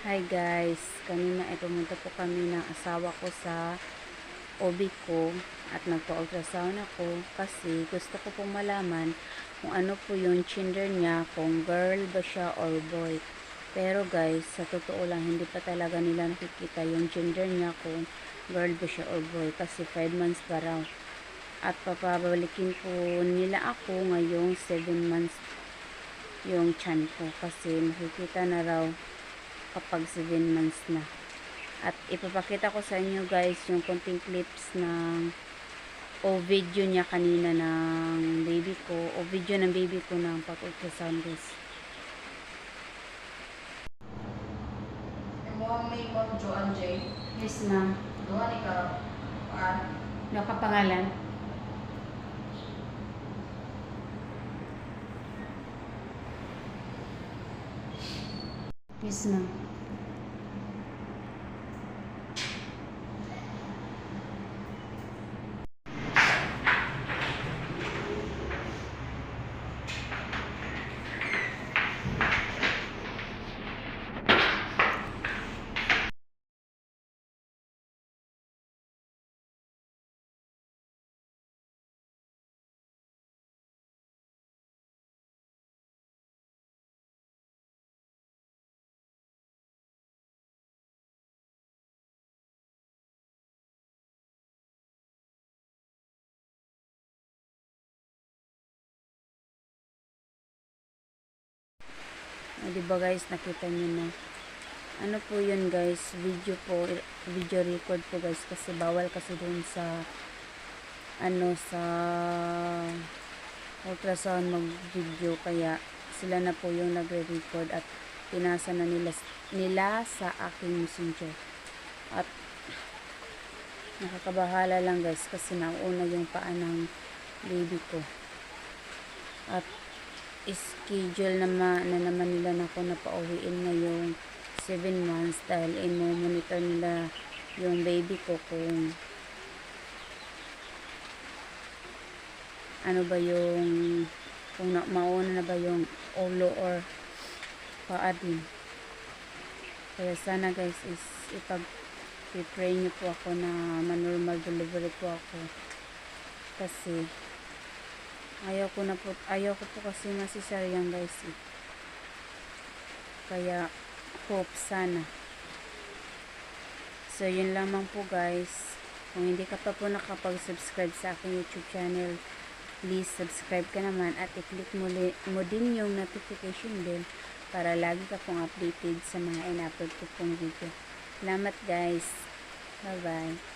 Hi guys, kanina ay pumunta po kami ng asawa ko sa OB ko at nagpa-ultrasound ako kasi gusto ko pong malaman kung ano po yung gender niya, kung girl ba siya or boy. Pero guys, sa totoo lang, hindi pa talaga nila nakikita yung gender niya kung girl ba siya or boy kasi 5 months pa raw. At papabalikin po nila ako ngayong 7 months yung tiyan ko kasi makikita na raw kapag 7 months na. At ipapakita ko sa inyo guys yung konting clips ng video niya kanina ng baby ko o video ng baby ko ng pag-ultrasound guys. Mo may Ma'am Joanne J. Yes ma'am. Doon ikaw. Nakapangalan? Yes ma'am. Diba guys, nakita niyo na. Ano po yun guys, video po, video record po guys kasi bawal kasi dun sa sa ultrasound mag video, kaya sila na po yung nagre-record at pinasa na nila sa aking messenger. At nakakabahala lang guys kasi nauna yung paa ng baby ko. At schedule na naman nila na ako na pauwiin ngayong 7 months dahil monitor nila yung baby ko kung ano ba yung kung mauna na ba yung ulo or paa din. Kaya sana guys is ipag-pray nyo po ako na ma-normal delivery po ako kasi ayaw ko po kasi cesarean guys kaya hope sana. So yun lamang po guys. Kung hindi ka pa po nakapag-subscribe sa aking YouTube channel, please subscribe ka naman at i-click mo din yung notification bell para lagi ka pong updated sa mga in-upload ko pong video. Salamat guys. Bye bye.